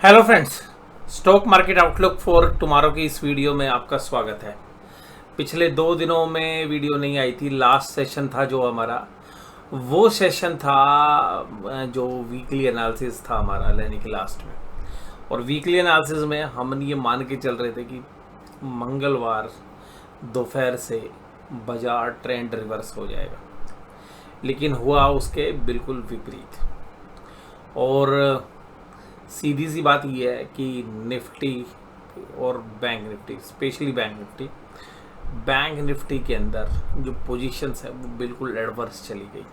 Hello friends, stock market outlook for tomorrow की इस video में आपका स्वागत है। पिछले 2 दिनों में वीडियो नहीं आई थी। लास्ट सेशन था जो हमारा, वो सेशन था जो वीकली एनालिसिस था हमारा लेने के लास्ट में। और वीकली एनालिसिस में हम ये मान के चल रहे थे कि मंगलवार दोपहर से बाजार ट्रेंड रिवर्स हो जाएगा, लेकिन हुआ उसके बिल्कुल विपरीत। और सीधी सी बात यह है कि निफ्टी और bank Nifty, specially bank Nifty के अंदर जो पोजीशंस है वो बिल्कुल एडवर्स चली गई।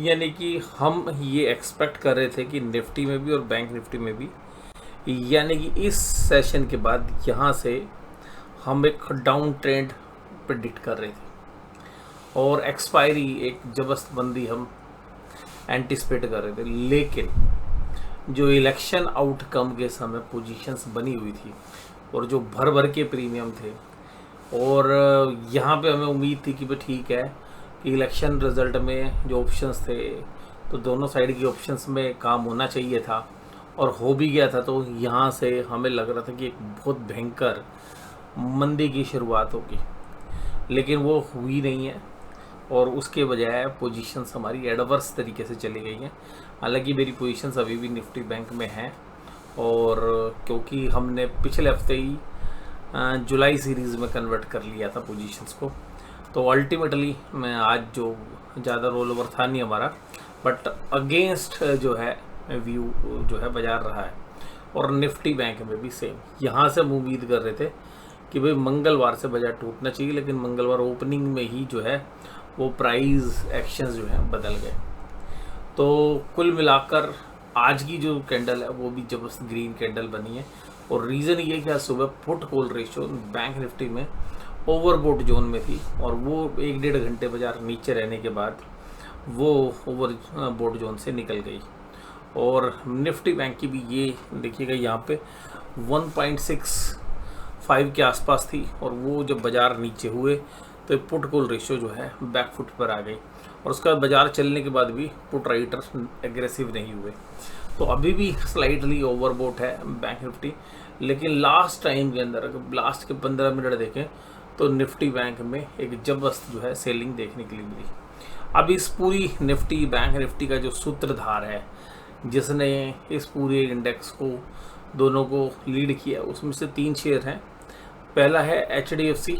यानी कि हम ये एक्सपेक्ट कर रहे थे कि निफ्टी में भी और बैंक निफ्टी में भी, यानी कि इस सेशन के बाद यहाँ से हम एक डाउन ट्रेंड प्रेडिक्ट कर रहे थे और एक्सपायरी एक जबरदस्त मंदी हम एंटिसिपेट कर रहे थे। लेकिन जो इलेक्शन आउटकम के समय पोजीशंस बनी हुई थी और जो भर भर के प्रीमियम थे, और यहाँ पे हमें उम्मीद थी कि भाई ठीक है कि इलेक्शन रिजल्ट में जो ऑप्शंस थे तो दोनों साइड की ऑप्शंस में काम होना चाहिए था और हो भी गया था। तो यहाँ से हमें लग रहा था कि एक बहुत भयंकर मंदी की शुरुआत होगी, लेकिन वो हुई नहीं है और उसके बजाय पोजीशंस हमारी एडवर्स तरीके से चली गई हैं। हालांकि मेरी पोजीशंस अभी भी निफ्टी बैंक में हैं, और क्योंकि हमने पिछले हफ्ते ही जुलाई सीरीज़ में कन्वर्ट कर लिया था पोजीशंस को, तो अल्टीमेटली मैं आज जो ज़्यादा रोल ओवर था नहीं हमारा, बट अगेंस्ट जो है व्यू जो है बाजार रहा है। और निफ्टी बैंक में भी सेम, यहाँ से हम उम्मीद कर रहे थे कि भाई मंगलवार से बाजार टूटना चाहिए, लेकिन मंगलवार ओपनिंग में ही जो है वो प्राइस एक्शंस जो हैं बदल गए। तो कुल मिलाकर आज की जो कैंडल है वो भी जबरदस्त ग्रीन कैंडल बनी है। और रीज़न ये कि आज सुबह put call ratio bank Nifty में ओवरबोट जोन में थी, और वो 1-1.5 घंटे बाजार नीचे रहने के बाद वो ओवरबोट जोन से निकल गई। और निफ्टी बैंक की भी ये देखिएगा यहाँ पे 1.65 के आसपास थी, और वो जब बाजार नीचे हुए तो पुट कॉल रेशियो जो है बैक फुट पर आ गई, और उसका बाजार चलने के बाद भी पुट राइटर्स एग्रेसिव नहीं हुए। तो अभी भी स्लाइटली ओवरबोट है बैंक निफ्टी, लेकिन लास्ट टाइम के अंदर अगर लास्ट के 15 मिनट देखें तो निफ्टी बैंक में एक जबरदस्त जो है सेलिंग देखने के लिए मिली। अब इस पूरी निफ्टी बैंक निफ्टी का जो सूत्रधार है जिसने इस पूरे इंडेक्स को दोनों को लीड किया, उसमें से 3 शेयर हैं। पहला है HDFC,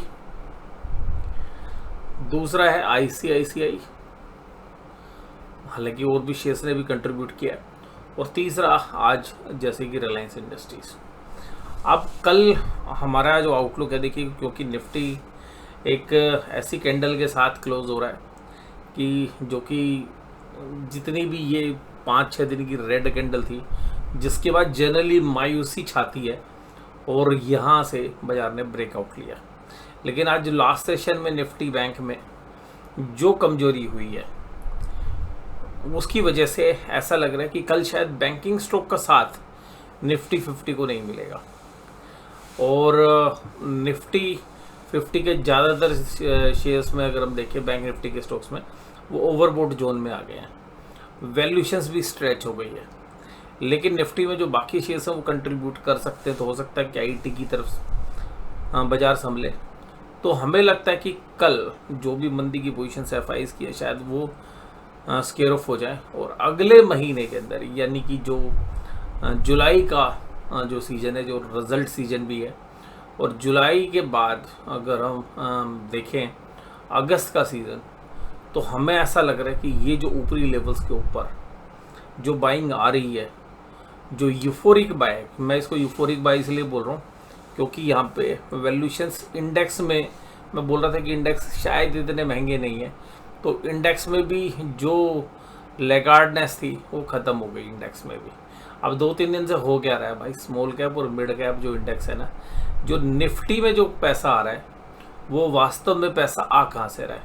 दूसरा है ICICI, हालांकि और भी शेयर्स ने भी कंट्रीब्यूट किया, और तीसरा आज जैसे कि रिलायंस इंडस्ट्रीज। अब कल हमारा जो आउटलुक है, देखिए क्योंकि निफ्टी एक ऐसी कैंडल के साथ क्लोज हो रहा है कि जो कि जितनी भी ये 5-6 दिन की रेड कैंडल थी, जिसके बाद जनरली मायूसी छाती है और यहाँ से बाजार ने ब्रेकआउट लिया। लेकिन आज जो लास्ट सेशन में निफ्टी बैंक में जो कमजोरी हुई है उसकी वजह से ऐसा लग रहा है कि कल शायद बैंकिंग स्टॉक का साथ निफ्टी 50 को नहीं मिलेगा। और निफ्टी 50 के ज़्यादातर शेयर्स में अगर हम देखें बैंक निफ्टी के स्टॉक्स में, वो ओवरबोट जोन में आ गए हैं, वैल्यूशंस भी स्ट्रेच हो गई है। लेकिन निफ्टी में जो बाकी शेयर्स हैं वो कंट्रीब्यूट कर सकते हैं, तो हो सकता है कि IT की तरफ बाजार संभले। तो हमें लगता है कि कल जो भी मंदी की पोजीशन FIs की है शायद वो स्केयर ऑफ हो जाए, और अगले महीने के अंदर, यानी कि जो जुलाई का जो सीज़न है, जो रिज़ल्ट सीज़न भी है, और जुलाई के बाद अगर हम देखें अगस्त का सीज़न, तो हमें ऐसा लग रहा है कि ये जो ऊपरी लेवल्स के ऊपर जो बाइंग आ रही है, जो यूफोरिक बाय, मैं इसको यूफोरिक बाय इसलिए बोल रहा हूँ क्योंकि यहाँ पे वैल्यूशंस इंडेक्स में, मैं बोल रहा था कि इंडेक्स शायद इतने महंगे नहीं है, तो इंडेक्स में भी जो लेगार्डनेस थी वो ख़त्म हो गई इंडेक्स में भी। अब 2-3 दिन से हो क्या रहा है भाई, स्मॉल कैप और मिड कैप जो इंडेक्स है ना, जो निफ्टी में जो पैसा आ रहा है वो वास्तव में पैसा आ कहाँ से रहा है।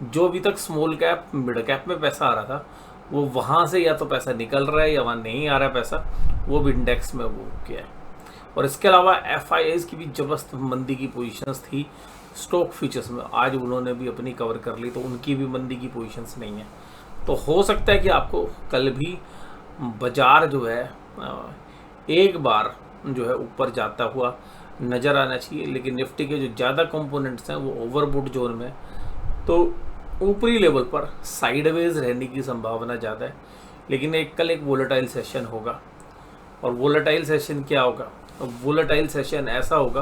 जो अभी तक स्मॉल कैप मिड कैप में पैसा आ रहा था वो वहाँ से या तो पैसा निकल रहा है या वहाँ नहीं आ रहा है पैसा, वो भी इंडेक्स में वो किया है। और इसके अलावा FIs की भी जबरदस्त मंदी की पोजीशंस थी स्टॉक फ्यूचर्स में, आज उन्होंने भी अपनी कवर कर ली, तो उनकी भी मंदी की पोजीशंस नहीं है। तो हो सकता है कि आपको कल भी बाजार जो है एक बार जो है ऊपर जाता हुआ नज़र आना चाहिए। लेकिन निफ्टी के जो ज़्यादा कंपोनेंट्स हैं वो ओवरबूट जोन में, तो ऊपरी लेवल पर साइडवेज रहने की संभावना ज़्यादा है। लेकिन कल एक वोलेटाइल सेशन होगा, और वोलेटाइल सेशन क्या होगा? वोलेटाइल सेशन ऐसा होगा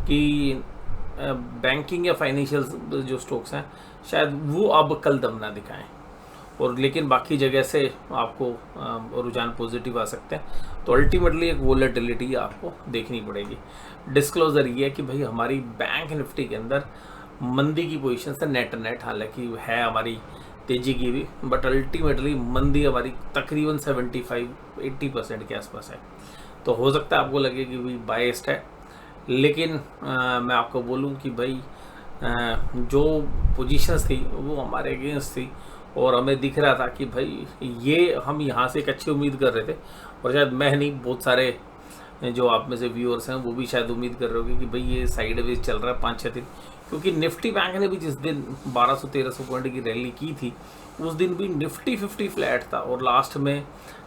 कि बैंकिंग या फाइनेंशियल जो स्टॉक्स हैं शायद वो अब कल दम ना दिखाएं, और लेकिन बाकी जगह से आपको रुझान पॉजिटिव आ सकते हैं। तो अल्टीमेटली एक वोलेटिलिटी आपको देखनी पड़ेगी। डिस्क्लोजर ये है कि भाई हमारी बैंक निफ्टी के अंदर मंदी की पोजीशन से नेट हालांकि है हमारी तेजी की भी, बट अल्टीमेटली मंदी हमारी तकरीबन 75-80% के आसपास है। तो हो सकता है आपको लगे कि भाई बायस्ड है, लेकिन मैं आपको बोलूं कि भाई जो पोजीशंस थी वो हमारे अगेंस्ट थी, और हमें दिख रहा था कि भाई ये हम यहाँ से एक अच्छी उम्मीद कर रहे थे, और शायद मैं नहीं, बहुत सारे जो आप में से व्यूअर्स हैं वो भी शायद उम्मीद कर रहे होंगे कि भाई ये साइडवेज चल रहा है 5-6 दिन। क्योंकि निफ्टी बैंक ने भी जिस दिन 1200-1300 पॉइंट की रैली की थी, उस दिन भी निफ्टी 50 फ्लैट था और लास्ट में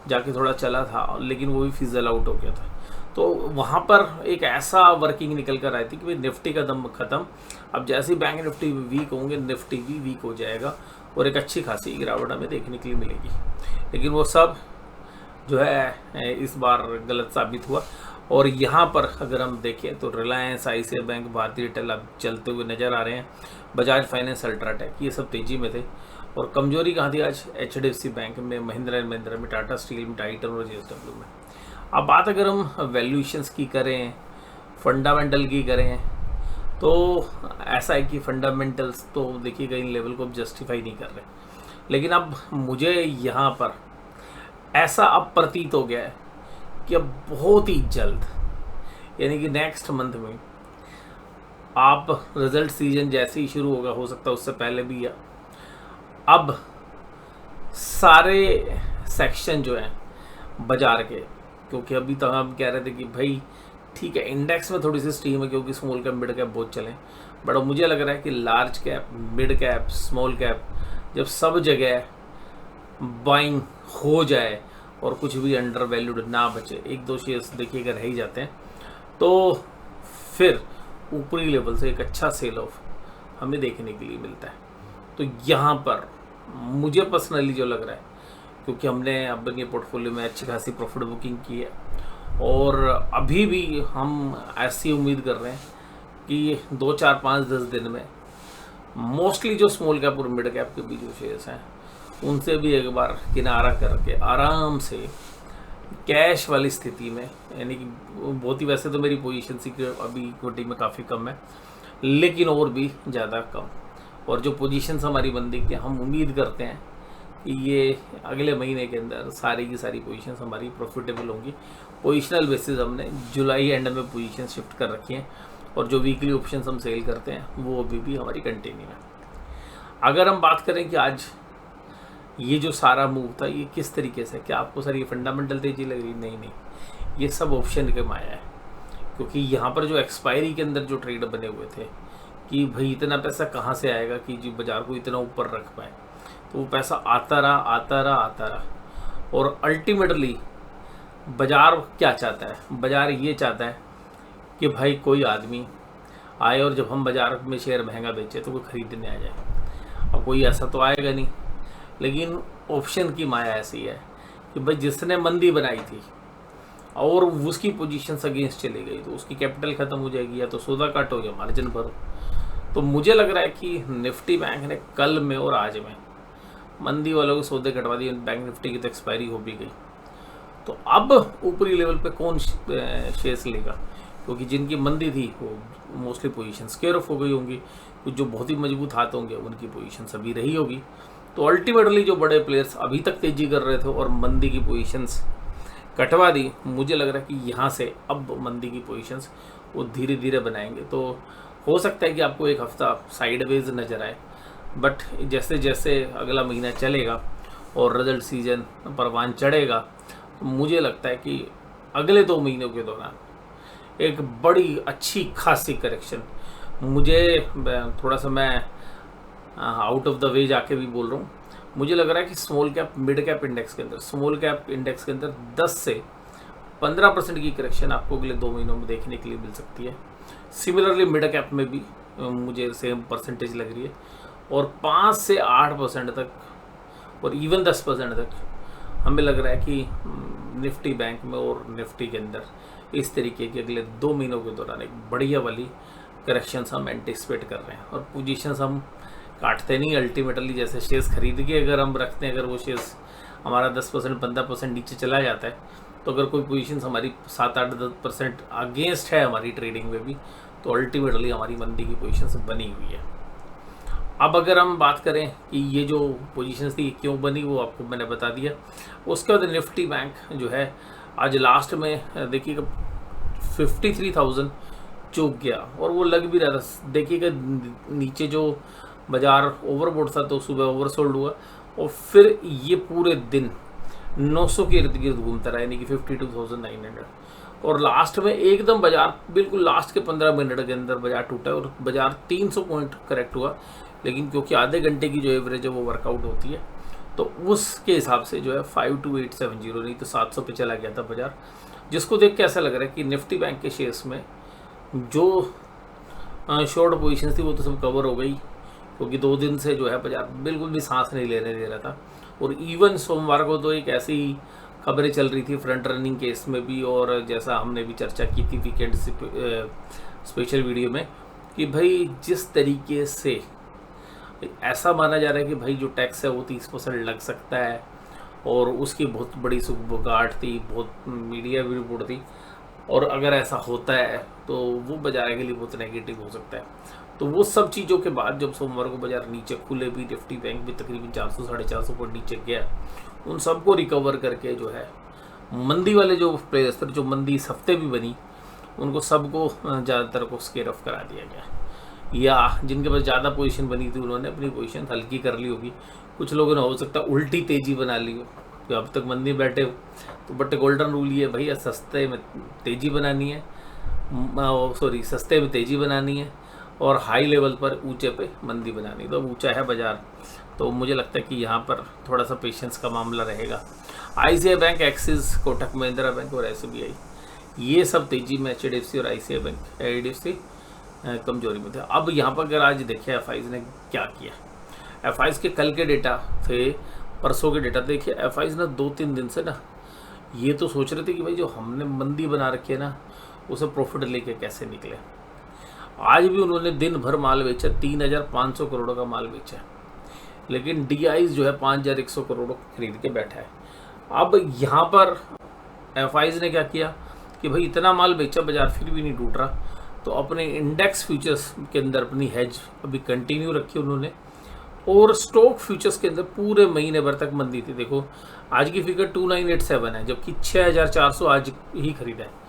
जाके थोड़ा चला था, लेकिन वो भी फिजल आउट हो गया था। तो वहाँ पर एक ऐसा वर्किंग निकल कर आई थी कि भाई निफ्टी का दम ख़त्म, अब जैसे ही बैंक निफ्टी वीक होंगे निफ्टी भी वीक हो जाएगा, और एक अच्छी खासी गिरावट हमें देखने के लिए मिलेगी। लेकिन वो सब जो है इस बार गलत साबित हुआ। और यहाँ पर अगर हम देखें तो रिलायंस, ICICI बैंक, भारतीय एयरटेल अब चलते हुए नज़र आ रहे हैं, बजाज फाइनेंस, अल्ट्राटेक, ये सब तेज़ी में थे। और कमजोरी कहाँ थी आज? HDFC बैंक में, महिंद्रा एंड महिंद्रा में, टाटा स्टील में, टाइटन और JSW में। अब बात अगर हम वैल्यूएशंस की करें, फंडामेंटल की करें, तो ऐसा है कि फंडामेंटल्स तो देखिएगा इन लेवल को अब जस्टिफाई नहीं कर रहे। लेकिन अब मुझे यहाँ पर ऐसा अब प्रतीत हो गया है कि अब बहुत ही जल्द, यानी कि नेक्स्ट मंथ में आप रिजल्ट सीजन जैसे ही शुरू होगा, हो सकता है उससे पहले भी, या अब सारे सेक्शन जो हैं बाजार के, क्योंकि अभी तक हम कह रहे थे कि भाई ठीक है इंडेक्स में थोड़ी सी स्टीम है क्योंकि स्मॉल कैप मिड कैप बहुत चले, बट अब मुझे लग रहा है कि large cap, mid cap, small cap, जब सब जगह बाइंग हो जाए और कुछ भी अंडर वैल्यूड ना बचे, 1-2 शेयर्स देखिएगा रह ही जाते हैं, तो फिर ऊपरी लेवल से एक अच्छा सेल ऑफ हमें देखने के लिए मिलता है। तो यहाँ पर मुझे पर्सनली जो लग रहा है, क्योंकि हमने अपने पोर्टफोलियो में अच्छी खासी प्रॉफिट बुकिंग की है, और अभी भी हम ऐसी उम्मीद कर रहे हैं कि 2, 4, 5, 10 दिन में मोस्टली जो स्मॉल कैप और मिड कैप के भी जो शेयर्स हैं उनसे भी एक बार किनारा करके आराम से कैश वाली स्थिति में, यानी कि बहुत ही, वैसे तो मेरी पोजीशन सी अभी इक्विटी में काफ़ी कम है, लेकिन और भी ज़्यादा कम, और जो पोजीशंस हमारी बनती कि हम उम्मीद करते हैं कि ये अगले महीने के अंदर सारी की सारी पोजीशंस हमारी प्रॉफिटेबल होंगी। पोजिशनल बेसिस हमने जुलाई एंड में पोजीशन शिफ्ट कर रखी हैं, और जो वीकली ऑप्शंस हम सेल करते हैं वो अभी भी हमारी कंटिन्यू है। अगर हम बात करें कि आज ये जो सारा मूव था ये किस तरीके से, क्या आपको सर ये फंडामेंटल तेजी लग रही? नहीं, ये सब ऑप्शन के माया है, क्योंकि यहाँ पर जो एक्सपायरी के अंदर जो ट्रेड बने हुए थे कि भाई इतना पैसा कहाँ से आएगा कि जो बाजार को इतना ऊपर रख पाए, तो वो पैसा आता रहा, और अल्टीमेटली बाजार क्या चाहता है? बाजार ये चाहता है कि भाई कोई आदमी आए और जब हम बाजार में शेयर महंगा बेचे तो कोई खरीदने आ जाए। अब कोई ऐसा तो आएगा नहीं, लेकिन ऑप्शन की माया ऐसी है कि भाई जिसने मंदी बनाई थी और उसकी पोजीशन अगेंस्ट चली गई तो उसकी कैपिटल ख़त्म हो जाएगी, या तो सौदा काटो या मार्जिन भरो। तो मुझे लग रहा है कि निफ्टी बैंक ने कल में और आज में मंदी वालों के सौदे कटवा दिए, बैंक निफ्टी की तो एक्सपायरी हो भी गई। तो अब ऊपरी लेवल पे कौन शेयर्स लेगा? क्योंकि जिनकी मंदी थी वो मोस्टली पोजीशन स्केयर ऑफ हो गई होंगी, कुछ जो बहुत ही मजबूत हाथ होंगे उनकी पोजीशन अभी रही होगी। तो अल्टीमेटली जो बड़े प्लेयर्स अभी तक तेजी कर रहे थे और मंदी की पोजीशंस कटवा दी, मुझे लग रहा है कि यहाँ से अब मंदी की पोजीशंस वो धीरे धीरे बनाएंगे। तो हो सकता है कि आपको एक हफ्ता साइडवेज नज़र आए, बट जैसे जैसे अगला महीना चलेगा और रिजल्ट सीजन परवान चढ़ेगा, तो मुझे लगता है कि अगले 2 महीनों के दौरान एक बड़ी अच्छी खासी करेक्शन, मुझे थोड़ा सा मैं आउट ऑफ द वे जाके भी बोल रहा हूँ, मुझे लग रहा है कि small cap mid cap index के अंदर, स्मॉल कैप इंडेक्स के अंदर 10 से 15% की करेक्शन आपको अगले 2 महीनों में देखने के लिए मिल सकती है। सिमिलरली मिड कैप में भी मुझे सेम परसेंटेज लग रही है, और 5 से 8% तक और इवन 10% तक हमें लग रहा है कि निफ्टी बैंक में और निफ्टी के अंदर इस तरीके के अगले 2 महीनों के दौरान एक बढ़िया वाली करेक्शंस हम एंटिसिपेट कर रहे हैं। और पोजीशंस हम काटते नहीं, अल्टीमेटली जैसे शेयर्स खरीद के अगर हम रखते हैं, अगर वो शेयर्स हमारा 10% 15% नीचे चला जाता है, तो अगर कोई पोजीशंस हमारी 7-8-10% अगेंस्ट है हमारी ट्रेडिंग में भी, तो अल्टीमेटली हमारी मंदी की पोजीशंस बनी हुई है। अब अगर हम बात करें कि ये जो पोजीशंस थी क्यों बनी, वो आपको मैंने बता दिया। उसके बाद निफ्टी बैंक जो है आज लास्ट में देखिएगा 53,000 चूक गया, और वो लग भी रहा था। देखिएगा नीचे जो बाजार ओवरबोट था तो सुबह ओवरसोल्ड हुआ, और फिर ये पूरे दिन 900 के इर्द गिर्द घूमता रहा, यानी कि 52,900, और लास्ट में एकदम बाजार बिल्कुल लास्ट के 15 मिनट के अंदर बाजार टूटा और बाजार 300 पॉइंट करेक्ट हुआ। लेकिन क्योंकि आधे घंटे की जो एवरेज है वो वर्कआउट होती है, तो उसके हिसाब से जो है 52870, नहीं तो 700 पे चला गया था बाजार, जिसको देख के ऐसा लग रहा है कि निफ्टी बैंक के शेयर्स में जो शॉर्ट पोजीशन थी वो तो सब कवर हो गई, क्योंकि 2 दिन से जो है बाजार बिल्कुल भी सांस नहीं लेने दे रहा था। और इवन सोमवार को तो एक ऐसी खबरें चल रही थी फ्रंट रनिंग केस में भी, और जैसा हमने भी चर्चा की थी वीकेंड स्पेशल वीडियो में, कि भाई जिस तरीके से ऐसा माना जा रहा है कि भाई जो टैक्स है वो 30% लग सकता है, और उसकी बहुत बड़ी सुगबुगाहट थी, बहुत मीडिया भी रिपोर्ट थी, और अगर ऐसा होता है तो वो बाजार के लिए बहुत नेगेटिव हो सकता है। तो वो सब चीज़ों के बाद जब सोमवार को बाजार नीचे खुले भी, निफ्टी बैंक भी तकरीबन 400-450 पॉइंट नीचे गया, उन सबको रिकवर करके जो है मंदी वाले जो प्लेयर्स थे, जो मंदी इस हफ्ते भी बनी, उनको सबको ज़्यादातर को स्केयर ऑफ करा दिया गया, या जिनके पास ज़्यादा पोजीशन बनी थी उन्होंने अपनी पोजीशन हल्की कर ली होगी। कुछ लोगों ने हो सकता है उल्टी तेज़ी बना ली हो, जो अब तक मंदी बैठे हो, तो बट गोल्डन रूल ये भैया सस्ते में तेज़ी बनानी है, सस्ते में तेज़ी बनानी है, और हाई लेवल पर ऊंचे पे मंदी बनानी। तो ऊंचा है बाजार, तो मुझे लगता है कि यहाँ पर थोड़ा सा पेशेंस का मामला रहेगा। ICICI bank, axis, Kotak Mahindra bank और SBI ये सब तेज़ी में, HDFC और ICICI बैंक, IDFC कमजोरी में थे। अब यहाँ पर अगर आज देखिए FIs ने क्या किया, FIs के कल के डेटा थे, परसों के डेटा देखिए, FIs ने 2-3 दिन से ना ये तो सोच रहे थे कि भाई जो हमने मंदी बना रखी है ना, उसे प्रॉफिट लेके कैसे निकले। आज भी उन्होंने दिन भर माल बेचा, 3,500 करोड़ का माल बेचा, लेकिन DIs जो है 5,100 करोड़ खरीद के बैठा है। अब यहाँ पर FIs ने क्या किया कि भाई इतना माल बेचा, बाजार फिर भी नहीं टूट रहा, तो अपने इंडेक्स फ्यूचर्स के अंदर अपनी हेज अभी कंटिन्यू रखी उन्होंने, और स्टॉक फ्यूचर्स के अंदर पूरे महीने भर तक मंदी थी। देखो आज की फिगर 2987 है, जबकि 6,400 आज ही खरीदा है।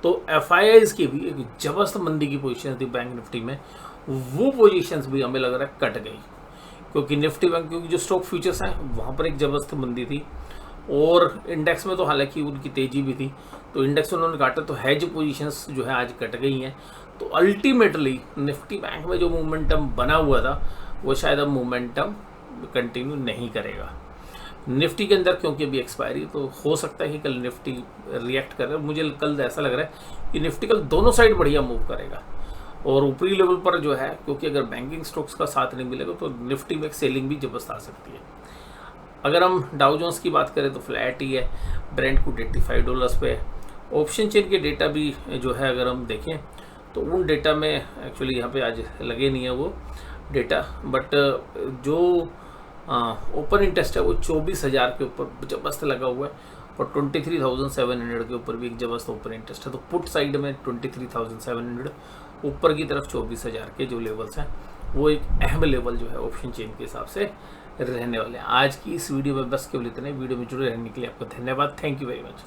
तो FIs की भी एक जबरदस्त मंदी की पोजीशन थी बैंक निफ्टी में, वो पोजीशंस भी हमें लग रहा है कट गई, क्योंकि निफ्टी बैंक क्योंकि जो स्टॉक फ्यूचर्स हैं वहाँ पर एक जबरदस्त मंदी थी, और इंडेक्स में तो हालांकि उनकी तेज़ी भी थी, तो इंडेक्स उन्होंने काटा, तो हेज पोजीशंस जो है आज कट गई हैं। तो अल्टीमेटली निफ्टी बैंक में जो मोमेंटम बना हुआ था वो शायद अब मोमेंटम कंटिन्यू नहीं करेगा निफ्टी के अंदर, क्योंकि अभी एक्सपायरी, तो हो सकता है कि कल निफ्टी रिएक्ट करे। मुझे कल ऐसा लग रहा है कि निफ्टी कल दोनों साइड बढ़िया मूव करेगा, और ऊपरी लेवल पर जो है, क्योंकि अगर बैंकिंग स्टॉक्स का साथ नहीं मिलेगा तो निफ्टी में सेलिंग भी जबरदस्त आ सकती है। अगर हम डाउ जोन्स की बात करें तो फ्लैट ही है, ब्रेंट को $85 पे है। ऑप्शन चेन के डेटा भी जो है अगर हम देखें तो उन डेटा में एक्चुअली यहाँ पे आज लगे नहीं है वो डेटा, बट जो ओपन इंटरेस्ट है वो 24,000 के ऊपर जबरदस्त लगा हुआ है, और 23,700 के ऊपर भी एक जबरदस्त ओपन इंटरेस्ट है। तो पुट साइड में 23,700, ऊपर की तरफ 24,000 के जो लेवल्स हैं वो एक अहम लेवल जो है ऑप्शन चेन के हिसाब से रहने वाले हैं। आज की इस वीडियो में बस केवल इतने। वीडियो में जुड़े रहने के लिए आपका धन्यवाद। Thank you very much.